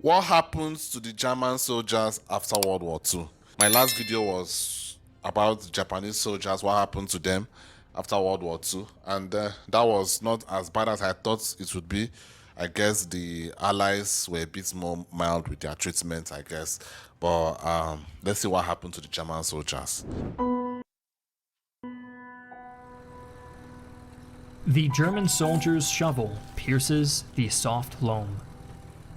What happens to the German soldiers after World War II? My last video was about Japanese soldiers, what happened to them after World War II, and that was not as bad as I thought it would be. I guess the Allies were a bit more mild with their treatment, I guess. But let's see what happened to the German soldiers. The German soldier's shovel pierces the soft loam.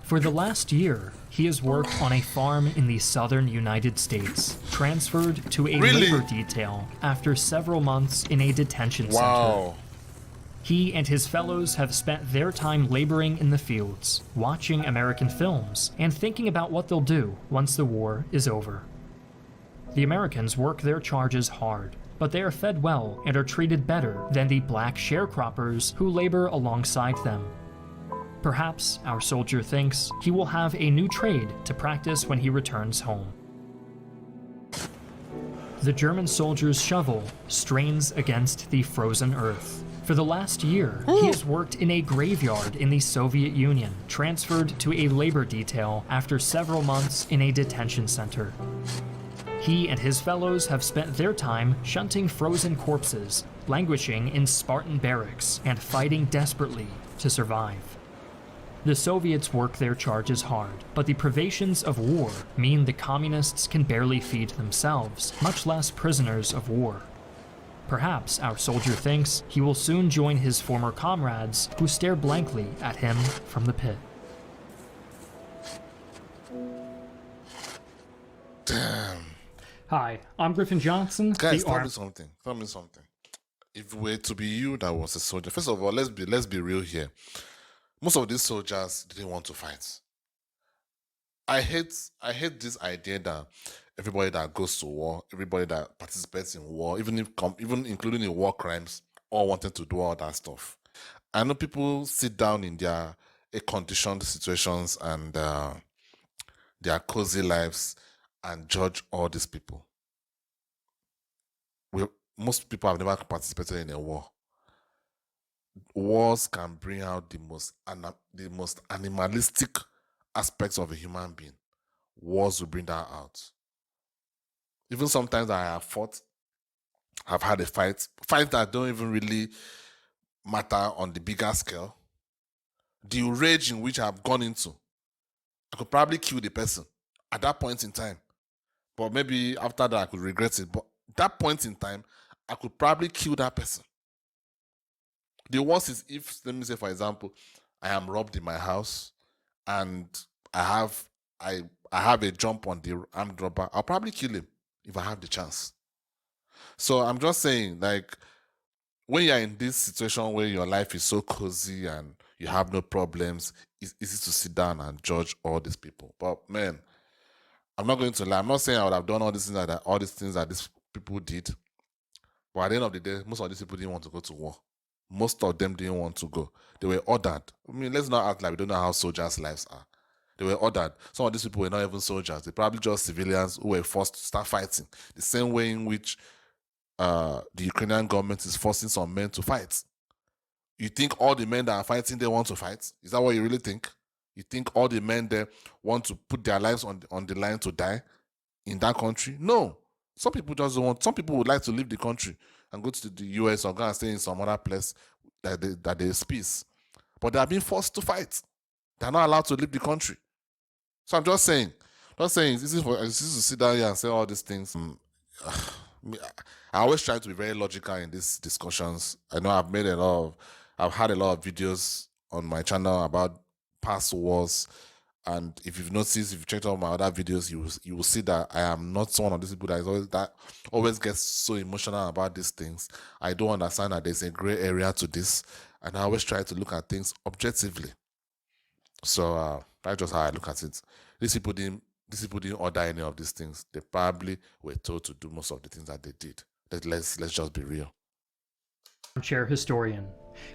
For the last year, he has worked on a farm in the southern United States, transferred to a labor detail after several months in a detention center. He and his fellows have spent their time laboring in the fields, watching American films, and thinking about what they'll do once the war is over. The Americans work their charges hard, but they are fed well and are treated better than the black sharecroppers who labor alongside them. Perhaps our soldier thinks he will have a new trade to practice when he returns home. The German soldier's shovel strains against the frozen earth. For the last year, he has worked in a graveyard in the Soviet Union, transferred to a labor detail after several months in a detention center. He and his fellows have spent their time shunting frozen corpses, languishing in Spartan barracks, and fighting desperately to survive. The Soviets work their charges hard, but the privations of war mean the communists can barely feed themselves, much less prisoners of war. Perhaps our soldier thinks he will soon join his former comrades who stare blankly at him from the pit. Damn. Hi, I'm Griffin Johnson. Guys, tell me something. Tell me something. If it were to be you that was a soldier, first of all, let's be real here. Most of these soldiers didn't want to fight. I hate this idea that everybody that goes to war, everybody that participates in war, even including in war crimes, all wanted to do all that stuff. I know people sit down in their air-conditioned situations and their cozy lives and judge all these people. Most people have never participated in a war. Wars can bring out the most animalistic aspects of a human being. Wars will bring that out. Even sometimes I have fought, I've had a fights that don't even really matter on the bigger scale. The rage in which I've gone into, I could probably kill the person at that point in time. But maybe after that I could regret it. But at that point in time, I could probably kill that person. The worst is if, let me say for example, I am robbed in my house and I have a jump on the armed robber, I'll probably kill him if I have the chance. So I'm just saying, like, when you're in this situation where your life is so cozy and you have no problems, it's easy to sit down and judge all these people. But man, I'm not going to lie. I'm not saying I would have done all these things that these people did. But at the end of the day, most of these people didn't want to go to war. Most of them didn't want to go. They were ordered. I mean, let's not act like we don't know how soldiers' lives are. They were ordered. Some of these people were not even soldiers. They're probably just civilians who were forced to start fighting. The same way in which the Ukrainian government is forcing some men to fight. You think all the men that are fighting, they want to fight? Is that what you really think? You think all the men there want to put their lives on the line to die in that country? No. Some people just don't want. Some people would like to leave the country and go to the US or go and stay in some other place that there's peace. But they are being forced to fight. They're not allowed to leave the country. So I'm just saying it's easy to sit down here and say all these things. I always try to be very logical in these discussions. I know I've had a lot of videos on my channel about past wars. And if you've noticed, if you've checked out my other videos, you will see that I am not one of these people that always gets so emotional about these things. I don't understand that there's a gray area to this, and I always try to look at things objectively. So that's just how I look at it. These people didn't order any of these things. They probably were told to do most of the things that they did. Let's just be real. Chair historian.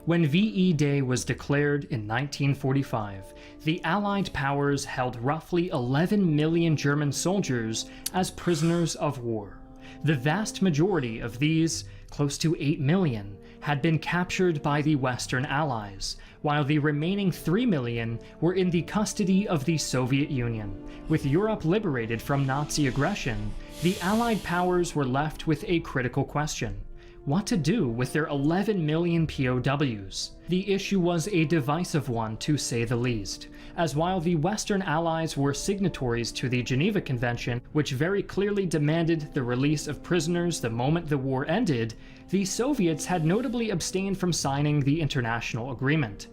When VE Day was declared in 1945, the Allied powers held roughly 11 million German soldiers as prisoners of war. The vast majority of these, close to 8 million, had been captured by the Western Allies, while the remaining 3 million were in the custody of the Soviet Union. With Europe liberated from Nazi aggression, the Allied powers were left with a critical question: what to do with their 11 million POWs? The issue was a divisive one, to say the least, as while the Western Allies were signatories to the Geneva Convention, which very clearly demanded the release of prisoners the moment the war ended, the Soviets had notably abstained from signing the international agreement.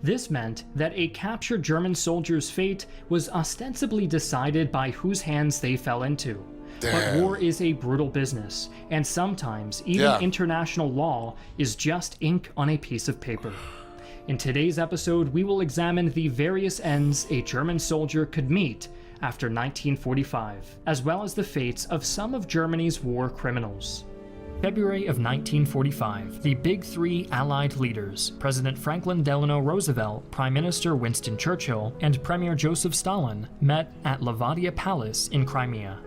This meant that a captured German soldier's fate was ostensibly decided by whose hands they fell into. But war is a brutal business, and sometimes even international law is just ink on a piece of paper. In today's episode, we will examine the various ends a German soldier could meet after 1945, as well as the fates of some of Germany's war criminals. February of 1945, the Big Three Allied leaders, President Franklin Delano Roosevelt, Prime Minister Winston Churchill, and Premier Joseph Stalin, met at Levadia Palace in Crimea.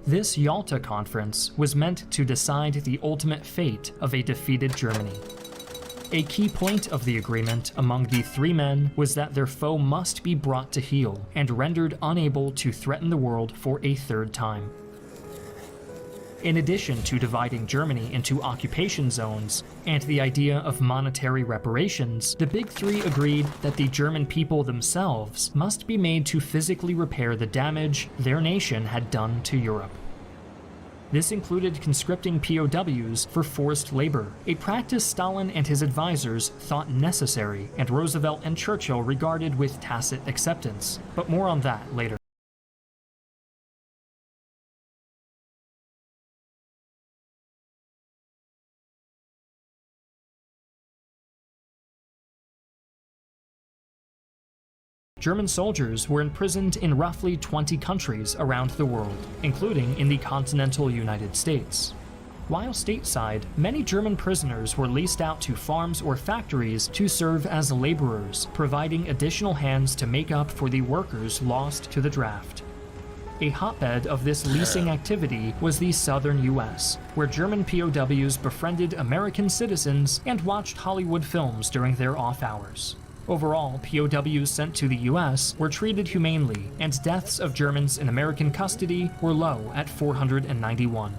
This Yalta Conference was meant to decide the ultimate fate of a defeated Germany. A key point of the agreement among the three men was that their foe must be brought to heel and rendered unable to threaten the world for a third time. In addition to dividing Germany into occupation zones and the idea of monetary reparations, the Big Three agreed that the German people themselves must be made to physically repair the damage their nation had done to Europe. This included conscripting POWs for forced labor, a practice Stalin and his advisors thought necessary and Roosevelt and Churchill regarded with tacit acceptance, but more on that later. German soldiers were imprisoned in roughly 20 countries around the world, including in the continental United States. While stateside, many German prisoners were leased out to farms or factories to serve as laborers, providing additional hands to make up for the workers lost to the draft. A hotbed of this leasing activity was the southern US, where German POWs befriended American citizens and watched Hollywood films during their off hours. Overall, POWs sent to the US were treated humanely, and deaths of Germans in American custody were low at 491.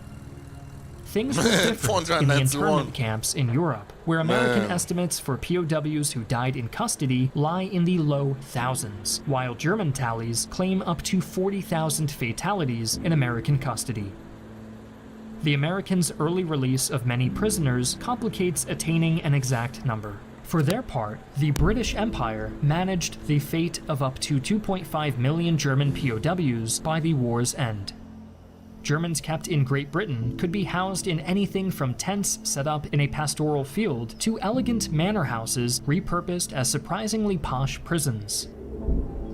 Things were different in the internment camps in Europe, where American estimates for POWs who died in custody lie in the low thousands, while German tallies claim up to 40,000 fatalities in American custody. The Americans' early release of many prisoners complicates attaining an exact number. For their part, the British Empire managed the fate of up to 2.5 million German POWs by the war's end. Germans kept in Great Britain could be housed in anything from tents set up in a pastoral field to elegant manor houses repurposed as surprisingly posh prisons.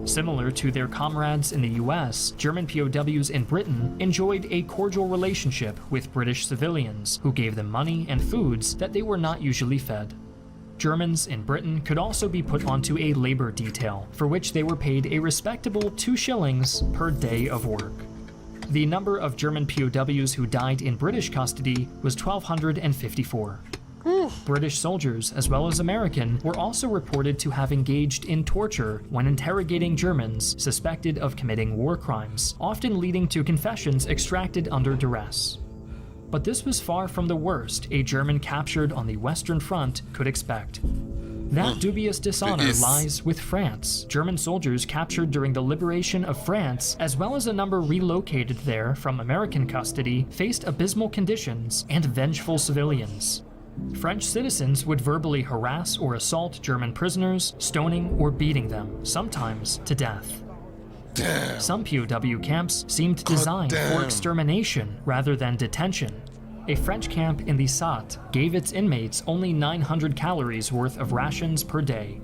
Similar to their comrades in the US, German POWs in Britain enjoyed a cordial relationship with British civilians who gave them money and foods that they were not usually fed. Germans in Britain could also be put onto a labor detail, for which they were paid a respectable 2 shillings per day of work. The number of German POWs who died in British custody was 1,254. British soldiers, as well as American, were also reported to have engaged in torture when interrogating Germans suspected of committing war crimes, often leading to confessions extracted under duress. But this was far from the worst a German captured on the Western Front could expect. That dubious dishonor lies with France. German soldiers captured during the liberation of France, as well as a number relocated there from American custody, faced abysmal conditions and vengeful civilians. French citizens would verbally harass or assault German prisoners, stoning or beating them, sometimes to death. Damn. Some POW camps seemed designed for extermination rather than detention. A French camp in the Sarthe gave its inmates only 900 calories worth of rations per day.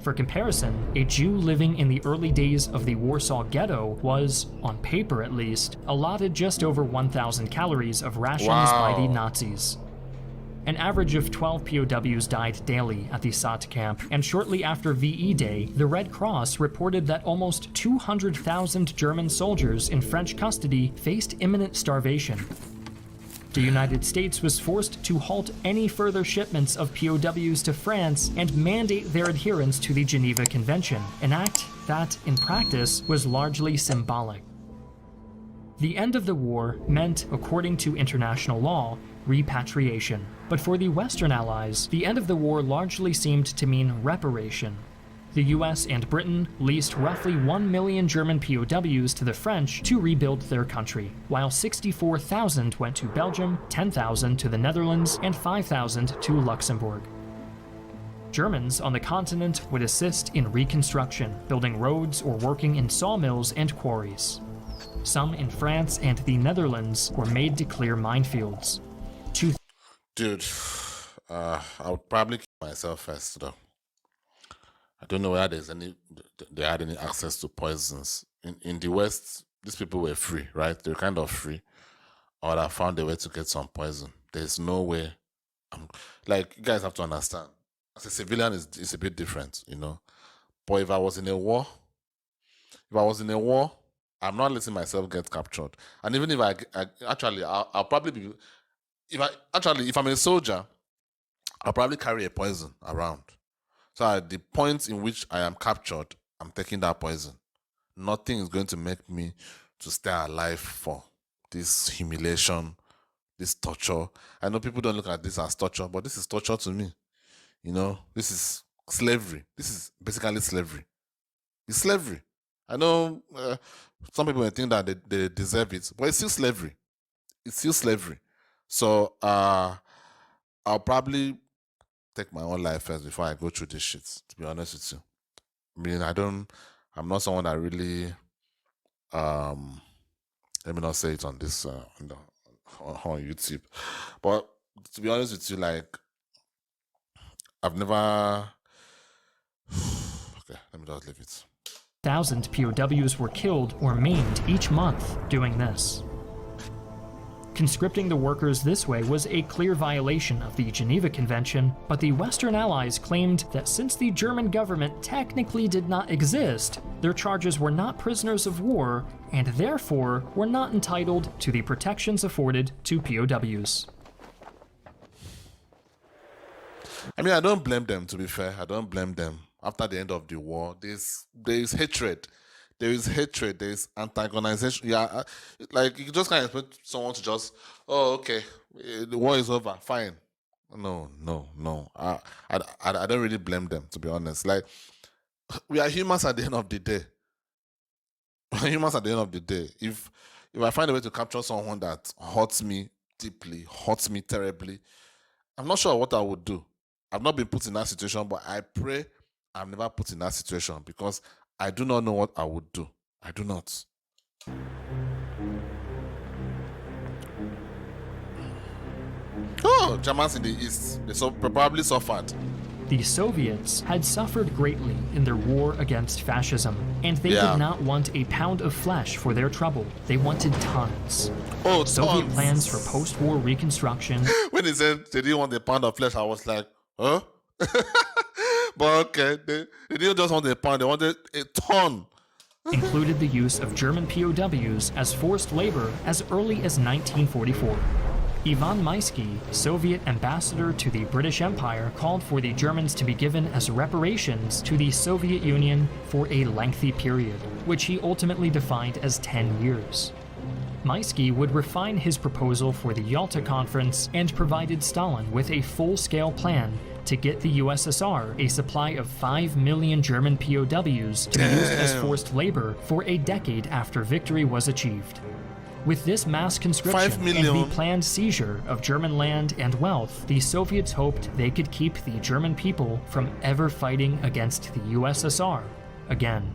For comparison, a Jew living in the early days of the Warsaw Ghetto was, on paper at least, allotted just over 1,000 calories of rations by the Nazis. An average of 12 POWs died daily at the Sarthe camp, and shortly after VE Day, the Red Cross reported that almost 200,000 German soldiers in French custody faced imminent starvation. The United States was forced to halt any further shipments of POWs to France and mandate their adherence to the Geneva Convention, an act that, in practice, was largely symbolic. The end of the war meant, according to international law, repatriation. But for the Western Allies, the end of the war largely seemed to mean reparation. The US and Britain leased roughly 1 million German POWs to the French to rebuild their country, while 64,000 went to Belgium, 10,000 to the Netherlands, and 5,000 to Luxembourg. Germans on the continent would assist in reconstruction, building roads or working in sawmills and quarries. Some in France and the Netherlands were made to clear minefields. Dude, I would probably kill myself first, though. I don't know whether they had any access to poisons. In the West, these people were free, right? They were kind of free. Or I found a way to get some poison. There's no way. Like, you guys have to understand. As a civilian, it's a bit different, you know. But if I was in a war, I'm not letting myself get captured. And even if I'll probably be, if I'm a soldier, I'll probably carry a poison around. So at the point in which I am captured, I'm taking that poison. Nothing is going to make me to stay alive for this humiliation, this torture. I know people don't look at this as torture, but this is torture to me. You know, this is slavery. This is basically slavery. It's slavery. I know some people may think that they deserve it, but it's still slavery. It's still slavery. So I'll probably take my own life first before I go through this shit, to be honest with you. I mean, I'm not someone that really, let me not say it on this, on YouTube, but to be honest with you, like, I've never, okay, let me just leave it. 1,000 POWs were killed or maimed each month doing this. Conscripting the workers this way was a clear violation of the Geneva Convention, but the Western Allies claimed that since the German government technically did not exist, their charges were not prisoners of war and therefore were not entitled to the protections afforded to POWs. I mean, I don't blame them, to be fair. I don't blame them. After the end of the war, there is hatred. There is hatred. There is antagonization. Yeah, like you just can't expect someone to just, oh, okay, the war is over, fine. No. I don't really blame them, to be honest. Like, we are humans at the end of the day. We are humans at the end of the day. If I find a way to capture someone that hurts me deeply, hurts me terribly, I'm not sure what I would do. I've not been put in that situation, but I pray I'm never put in that situation because I do not know what I would do. I do not. Oh, Germans in the East, they probably suffered. The Soviets had suffered greatly in their war against fascism, and they did not want a pound of flesh for their trouble. They wanted tons. Oh, Soviet tons. plans for post-war reconstruction. When he said they didn't want a pound of flesh, I was like, huh? But okay, they didn't just want a pound, they wanted a ton. Included the use of German POWs as forced labor as early as 1944. Ivan Maisky, Soviet ambassador to the British Empire, called for the Germans to be given as reparations to the Soviet Union for a lengthy period, which he ultimately defined as 10 years. Maisky would refine his proposal for the Yalta Conference and provided Stalin with a full-scale plan to get the USSR a supply of 5 million German POWs to be used as forced labor for a decade after victory was achieved. With this mass conscription and the planned seizure of German land and wealth, the Soviets hoped they could keep the German people from ever fighting against the USSR again.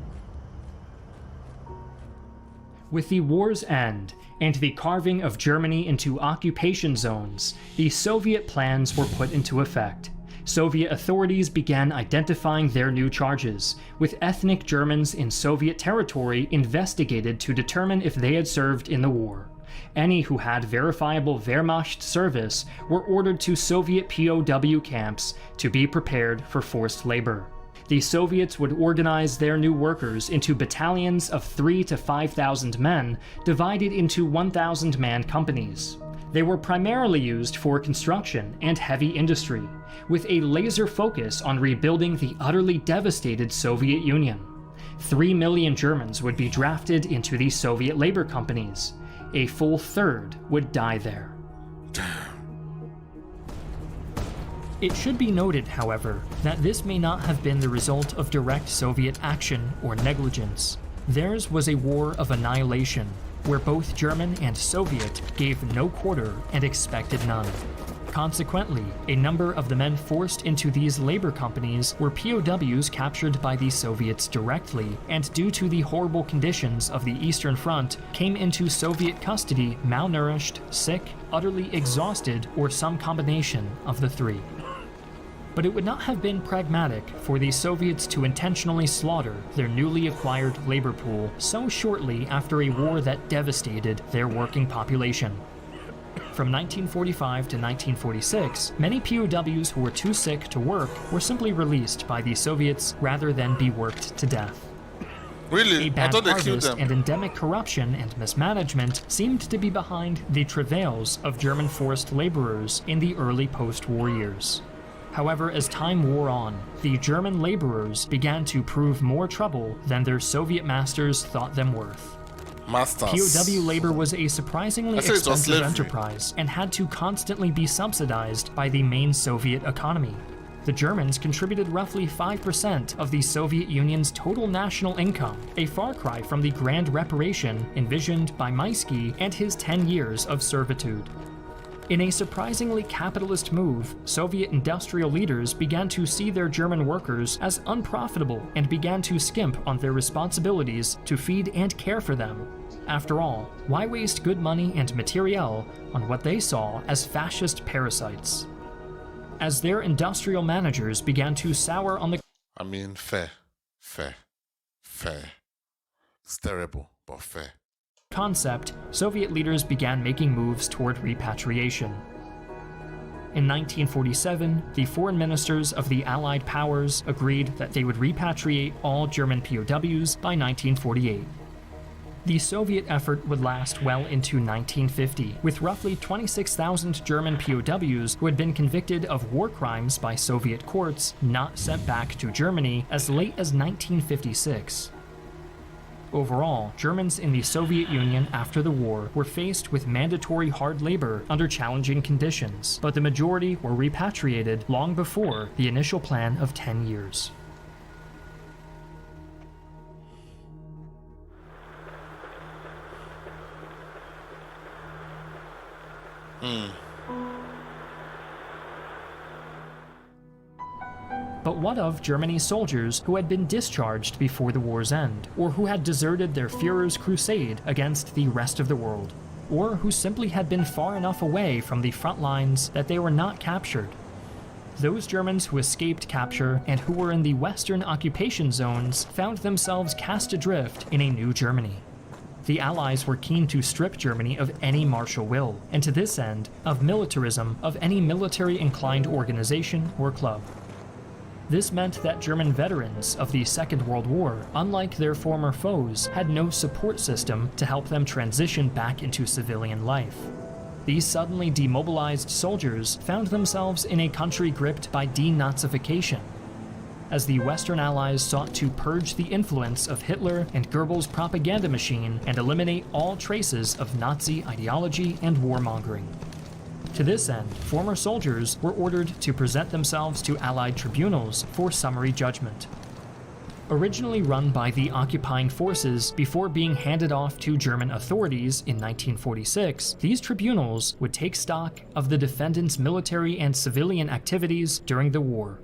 With the war's end and the carving of Germany into occupation zones, the Soviet plans were put into effect. Soviet authorities began identifying their new charges, with ethnic Germans in Soviet territory investigated to determine if they had served in the war. Any who had verifiable Wehrmacht service were ordered to Soviet POW camps to be prepared for forced labor. The Soviets would organize their new workers into battalions of 3,000 to 5,000 men, divided into 1,000-man companies. They were primarily used for construction and heavy industry, with a laser focus on rebuilding the utterly devastated Soviet Union. 3 million Germans would be drafted into the Soviet labor companies. A full third would die there. It should be noted, however, that this may not have been the result of direct Soviet action or negligence. Theirs was a war of annihilation, where both German and Soviet gave no quarter and expected none. Consequently, a number of the men forced into these labor companies were POWs captured by the Soviets directly, and due to the horrible conditions of the Eastern Front, came into Soviet custody malnourished, sick, utterly exhausted, or some combination of the three. But it would not have been pragmatic for the Soviets to intentionally slaughter their newly acquired labor pool so shortly after a war that devastated their working population. From 1945 to 1946, many POWs who were too sick to work were simply released by the Soviets rather than be worked to death. Really? A I bad thought they killed harvest them. and endemic corruption and mismanagement seemed to be behind the travails of German forced laborers in the early post-war years. However, as time wore on, the German laborers began to prove more trouble than their Soviet masters thought them worth. Masters. POW labor was a surprisingly I said it was expensive slavery. enterprise and had to constantly be subsidized by the main Soviet economy. The Germans contributed roughly 5% of the Soviet Union's total national income, a far cry from the grand reparation envisioned by Maisky and his 10 years of servitude. In a surprisingly capitalist move, Soviet industrial leaders began to see their German workers as unprofitable and began to skimp on their responsibilities to feed and care for them. After all, why waste good money and materiel on what they saw as fascist parasites? As their industrial managers began to sour on the I mean, fair. It's terrible, but fair. concept, Soviet leaders began making moves toward repatriation. In 1947, the foreign ministers of the Allied powers agreed that they would repatriate all German POWs by 1948. The Soviet effort would last well into 1950, with roughly 26,000 German POWs who had been convicted of war crimes by Soviet courts not sent back to Germany as late as 1956. Overall, Germans in the Soviet Union after the war were faced with mandatory hard labor under challenging conditions, but the majority were repatriated long before the initial plan of 10 years. But what of Germany's soldiers who had been discharged before the war's end, or who had deserted their Führer's crusade against the rest of the world, or who simply had been far enough away from the front lines that they were not captured? Those Germans who escaped capture and who were in the Western occupation zones found themselves cast adrift in a new Germany. The Allies were keen to strip Germany of any martial will, and to this end, of militarism of any military-inclined organization or club. This meant that German veterans of the Second World War, unlike their former foes, had no support system to help them transition back into civilian life. These suddenly demobilized soldiers found themselves in a country gripped by denazification. As the Western Allies sought to purge the influence of Hitler and Goebbels' propaganda machine and eliminate all traces of Nazi ideology and warmongering. To this end, former soldiers were ordered to present themselves to Allied tribunals for summary judgment. Originally run by the occupying forces before being handed off to German authorities in 1946, these tribunals would take stock of the defendant's military and civilian activities during the war.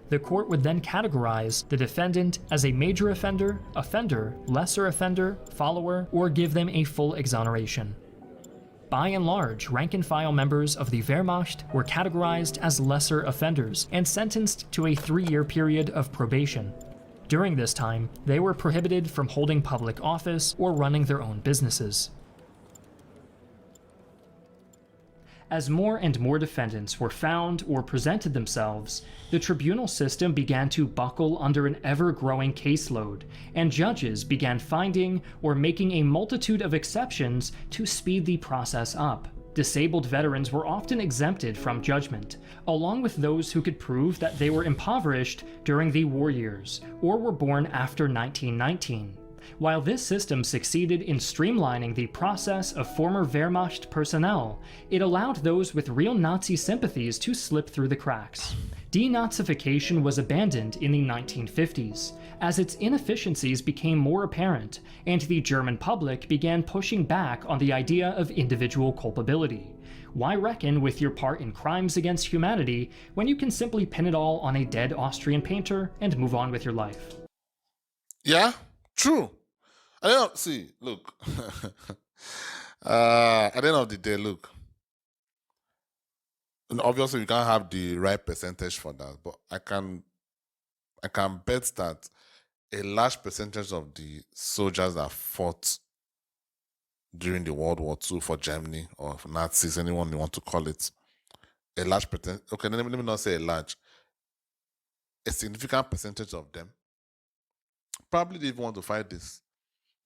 The court would then categorize the defendant as a major offender, lesser offender, follower, or give them a full exoneration. By and large, rank-and-file members of the Wehrmacht were categorized as lesser offenders and sentenced to a 3-year period of probation. During this time, they were prohibited from holding public office or running their own businesses. As more and more defendants were found or presented themselves, the tribunal system began to buckle under an ever-growing caseload, and judges began finding or making a multitude of exceptions to speed the process up. Disabled veterans were often exempted from judgment, along with those who could prove that they were impoverished during the war years or were born after 1919. While this system succeeded in streamlining the process of former Wehrmacht personnel, it allowed those with real Nazi sympathies to slip through the cracks. Denazification was abandoned in the 1950s, as its inefficiencies became more apparent, and the German public began pushing back on the idea of individual culpability. Why reckon with your part in crimes against humanity when you can simply pin it all on a dead Austrian painter and move on with your life? Yeah, true. I don't see. Look, at the end of the day, look. And obviously, we can't have the right percentage for that, but I can bet that a large percentage of the soldiers that fought during the World War II for Germany or for Nazis, anyone you want to call it, a large percentage. Okay, let me not say a large. A significant percentage of them probably didn't even want to fight this.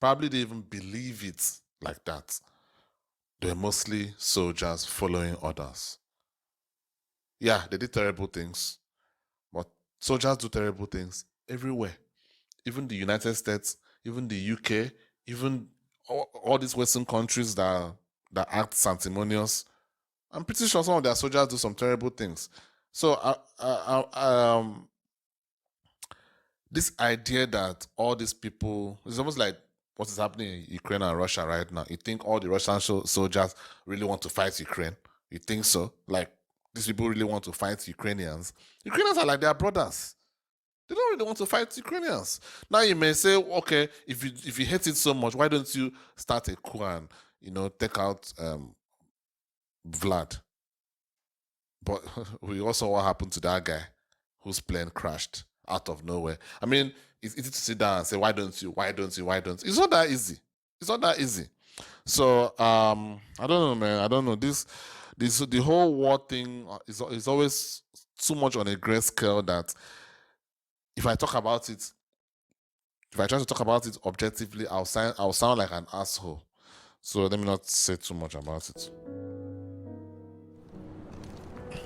Probably didn't even believe it like that. They were mostly soldiers following orders. Yeah, they did terrible things, but soldiers do terrible things everywhere. Even the United States, even the UK, even all these Western countries that act sanctimonious. I'm pretty sure some of their soldiers do some terrible things. So this idea that all these people, it's almost like what is happening in Ukraine and Russia right now. You think all the Russian soldiers really want to fight Ukraine? You think so? Like, these people really want to fight Ukrainians? Ukrainians are like their brothers. They don't really want to fight Ukrainians. Now you may say, okay, if you hate it so much, why don't you start a coup and take out Vlad? But we also what happened to that guy whose plane crashed out of nowhere. I mean, it's easy to sit down and say, why don't you? It's not that easy. So I don't know, man. I don't know. The whole war thing is always too much on a great scale that if I try to talk about it objectively, I'll sound like an asshole. So let me not say too much about it.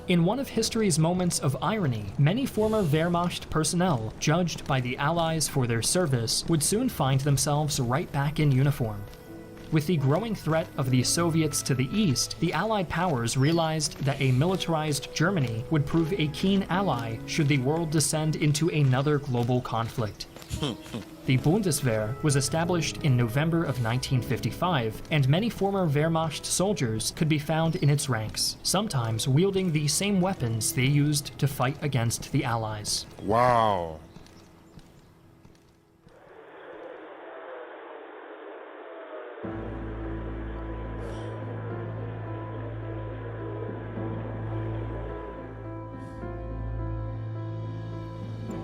In one of history's moments of irony, many former Wehrmacht personnel, judged by the Allies for their service, would soon find themselves right back in uniform. With the growing threat of the Soviets to the east, the Allied powers realized that a militarized Germany would prove a keen ally should the world descend into another global conflict. The Bundeswehr was established in November of 1955, and many former Wehrmacht soldiers could be found in its ranks, sometimes wielding the same weapons they used to fight against the Allies. Wow.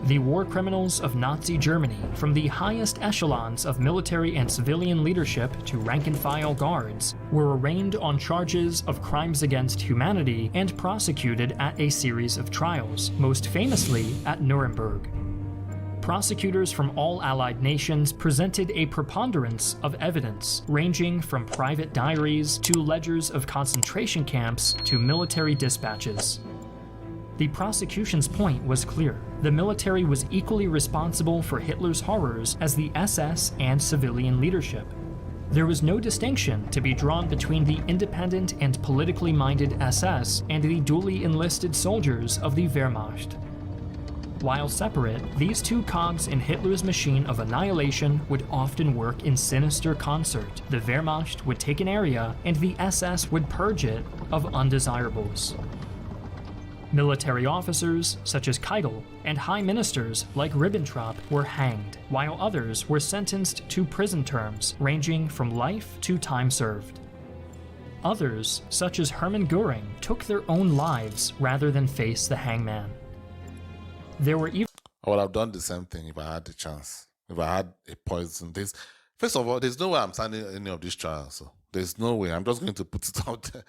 The war criminals of Nazi Germany, from the highest echelons of military and civilian leadership to rank-and-file guards, were arraigned on charges of crimes against humanity and prosecuted at a series of trials, most famously at Nuremberg. Prosecutors from all Allied nations presented a preponderance of evidence, ranging from private diaries to ledgers of concentration camps to military dispatches. The prosecution's point was clear. The military was equally responsible for Hitler's horrors as the SS and civilian leadership. There was no distinction to be drawn between the independent and politically minded SS and the duly enlisted soldiers of the Wehrmacht. While separate, these two cogs in Hitler's machine of annihilation would often work in sinister concert. The Wehrmacht would take an area, and the SS would purge it of undesirables. Military officers, such as Keitel, and high ministers, like Ribbentrop, were hanged, while others were sentenced to prison terms, ranging from life to time served. Others, such as Hermann Göring, took their own lives rather than face the hangman. There were even... I would have done the same thing if I had the chance. If I had a poison. First of all, there's no way I'm signing any of these trials. So there's no way. I'm just going to put it out there.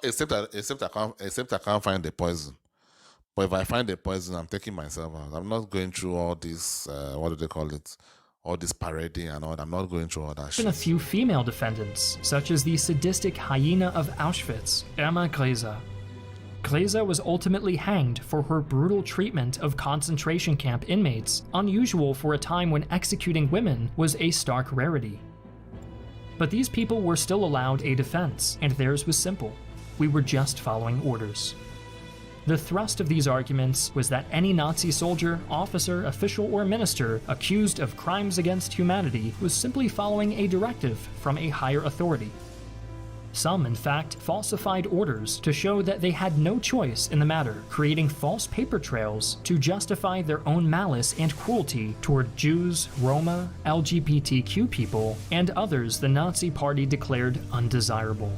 Except I can't find the poison. But if I find the poison, I'm taking myself out. I'm not going through all this, what do they call it? all this parading and all that. I'm not going through all that shit. Even a few female defendants, such as the sadistic hyena of Auschwitz, Irma Grese. Grese was ultimately hanged for her brutal treatment of concentration camp inmates, unusual for a time when executing women was a stark rarity. But these people were still allowed a defense, and theirs was simple. We were just following orders. The thrust of these arguments was that any Nazi soldier, officer, official, or minister accused of crimes against humanity was simply following a directive from a higher authority. Some, in fact, falsified orders to show that they had no choice in the matter, creating false paper trails to justify their own malice and cruelty toward Jews, Roma, LGBTQ people, and others the Nazi Party declared undesirable.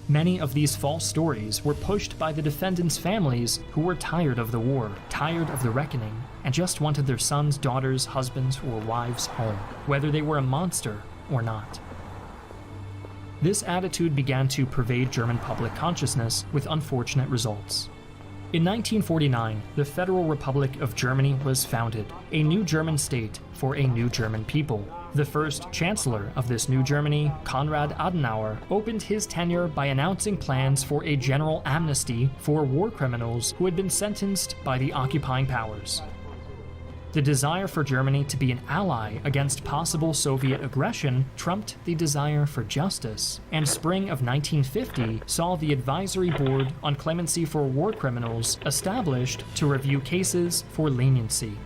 Many of these false stories were pushed by the defendants' families who were tired of the war, tired of the reckoning, and just wanted their sons, daughters, husbands, or wives home, whether they were a monster or not. This attitude began to pervade German public consciousness with unfortunate results. In 1949, the Federal Republic of Germany was founded, a new German state for a new German people. The first chancellor of this new Germany, Konrad Adenauer, opened his tenure by announcing plans for a general amnesty for war criminals who had been sentenced by the occupying powers. The desire for Germany to be an ally against possible Soviet aggression trumped the desire for justice, and spring of 1950 saw the Advisory Board on Clemency for War Criminals established to review cases for leniency.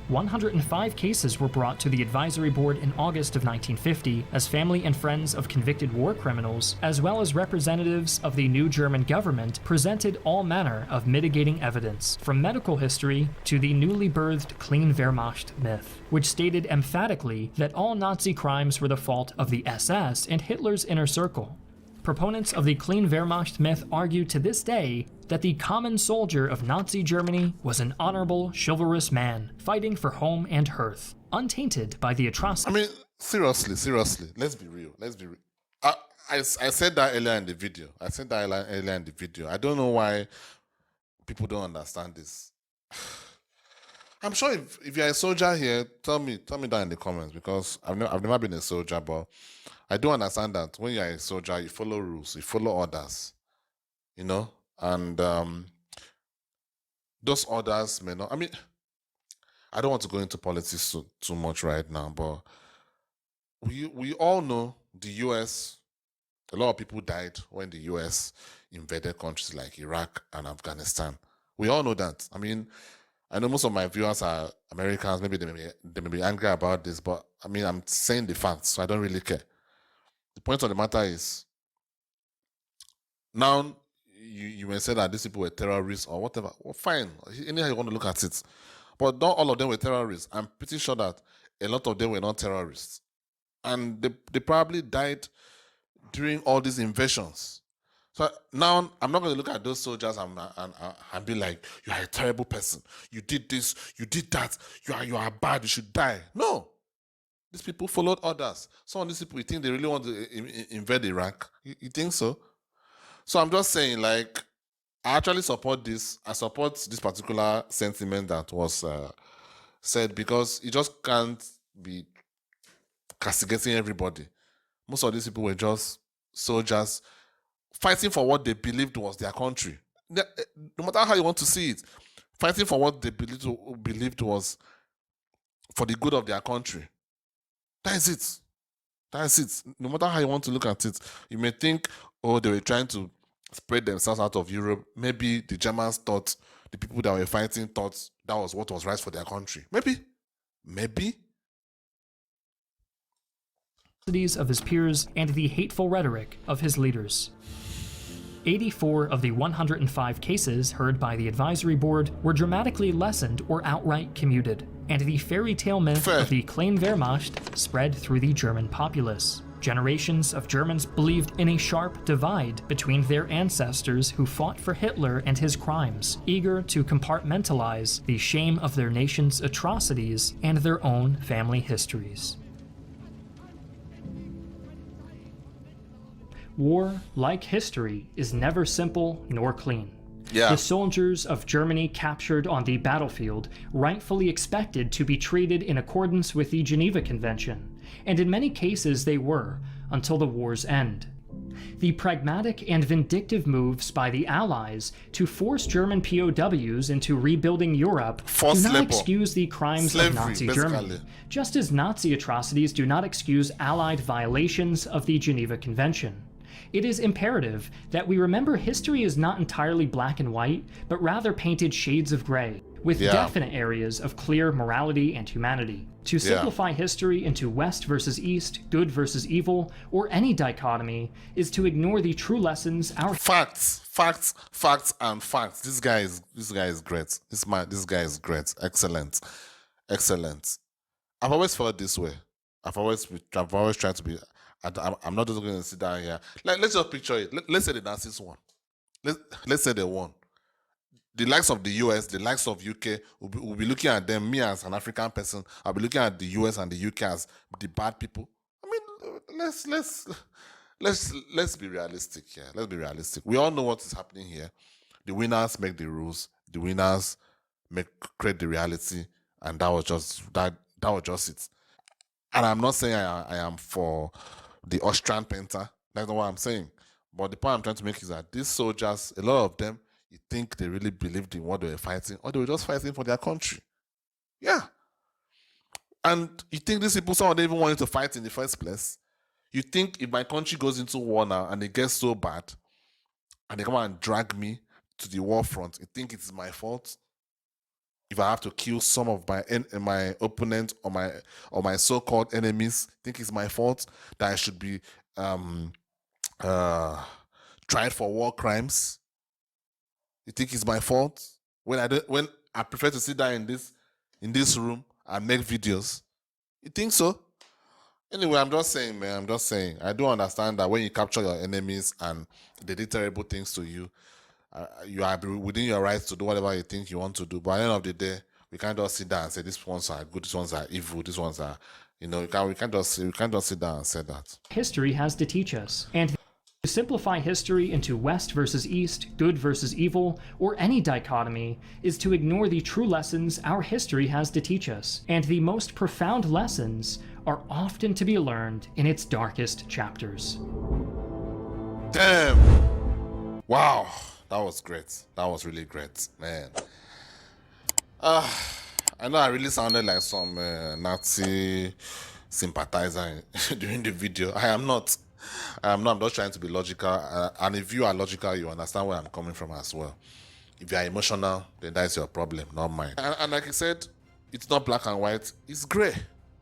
105 cases were brought to the Advisory Board in August of 1950 as family and friends of convicted war criminals, as well as representatives of the new German government, presented all manner of mitigating evidence, from medical history to the newly birthed clean Wehrmacht myth, which stated emphatically that all Nazi crimes were the fault of the SS and Hitler's inner circle. Proponents of the clean Wehrmacht myth argue to this day that the common soldier of Nazi Germany was an honorable, chivalrous man, fighting for home and hearth, untainted by the atrocities. I mean, seriously, let's be real. I said that earlier in the video. I don't know why people don't understand this. I'm sure if you're a soldier here, tell me down in the comments, because I've never been a soldier, but I do understand that when you're a soldier, you follow rules, you follow orders, you know, and those orders may not. I mean, I don't want to go into politics too much right now, but we all know the US. A lot of people died when the US invaded countries like Iraq and Afghanistan. We all know that. I mean, I know most of my viewers are Americans. Maybe they may be angry about this, but I mean, I'm saying the facts, so I don't really care. The point of the matter is, now you may say that these people were terrorists or whatever. Well, fine. Anyhow you want to look at it. But not all of them were terrorists. I'm pretty sure that a lot of them were not terrorists. And they probably died during all these invasions. So now I'm not going to look at those soldiers and be like, you are a terrible person. You did this, you did that. You are bad, you should die. No. These people followed orders. Some of these people, you think they really want to invade Iraq? You think so? So I'm just saying, like, I actually support this. I support this particular sentiment that was said, because you just can't be castigating everybody. Most of these people were just soldiers fighting for what they believed was their country. No matter how you want to see it, fighting for what they believed was for the good of their country. That's it. No matter how you want to look at it, you may think, oh, they were trying to spread themselves out of Europe. Maybe the Germans thought, the people that were fighting thought that was what was right for their country. Maybe. Of his peers and the hateful rhetoric of his leaders. 84 of the 105 cases heard by the advisory board were dramatically lessened or outright commuted, and the fairy tale myth of the Kleine Wehrmacht spread through the German populace. Generations of Germans believed in a sharp divide between their ancestors who fought for Hitler and his crimes, eager to compartmentalize the shame of their nation's atrocities and their own family histories. War, like history, is never simple nor clean. Yeah. The soldiers of Germany captured on the battlefield rightfully expected to be treated in accordance with the Geneva Convention, and in many cases they were, until the war's end. The pragmatic and vindictive moves by the Allies to force German POWs into rebuilding Europe Forced do not labor. excuse the crimes Slavery, of Nazi basically. Germany, just as Nazi atrocities do not excuse Allied violations of the Geneva Convention. It is imperative that we remember history is not entirely black and white, but rather painted shades of gray, with definite areas of clear morality and humanity. To simplify history into West versus East, good versus evil, or any dichotomy is to ignore the true lessons our Facts, and facts. This guy is great. This guy is great. Excellent. I've always felt this way. I've always tried to be. I'm not just going to sit down here. Let's just picture it. Let's say the Nazis won. Let's say they won. The likes of the US, the likes of UK, will be looking at them. Me as an African person, I'll be looking at the US and the UK as the bad people. I mean, let's be realistic here. Let's be realistic. We all know what is happening here. The winners make the rules. The winners create the reality, and that was just it. And I'm not saying I am for the Austrian painter. That's not what I'm saying. But the point I'm trying to make is that these soldiers, a lot of them, you think they really believed in what they were fighting, or they were just fighting for their country. Yeah. And you think these people, some of them even wanted to fight in the first place. You think if my country goes into war now and it gets so bad, and they come and drag me to the war front, you think it's my fault? If I have to kill some of my opponents or my so-called enemies, think it's my fault that I should be tried for war crimes? You think it's my fault when I prefer to sit down in this room and make videos? You think so? Anyway, I'm just saying, man. I'm just saying. I do understand that when you capture your enemies and they did terrible things to you, you are within your rights to do whatever you think you want to do. But at the end of the day, we can't just sit down and say these ones are good, these ones are evil, these ones are, we can't just sit down and say that. History has to teach us, and to simplify history into West versus East, good versus evil, or any dichotomy is to ignore the true lessons our history has to teach us, and the most profound lessons are often to be learned in its darkest chapters. Damn! Wow, that was great. That was really great, man. I know I really sounded like some Nazi sympathizer during the video. I am not. I'm just trying to be logical. And if you are logical, you understand where I'm coming from as well. If you are emotional, then that's your problem, not mine. And like I said, it's not black and white. It's gray.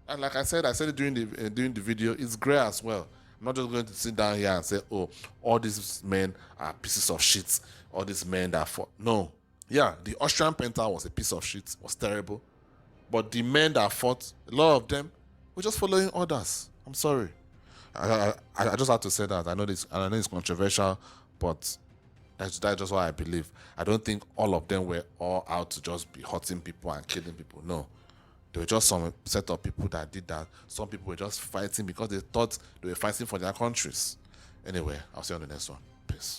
And like I said it during the video, it's gray as well. I'm not just going to sit down here and say, oh, all these men are pieces of shit. All these men that fought. No. Yeah, the Austrian painter was a piece of shit. Was terrible. But the men that fought, a lot of them were just following orders. I'm sorry. I just have to say that. I know it's controversial, but that's just what I believe. I don't think all of them were all out to just be hurting people and killing people. No. There were just some set of people that did that. Some people were just fighting because they thought they were fighting for their countries. Anyway, I'll see you on the next one. Peace.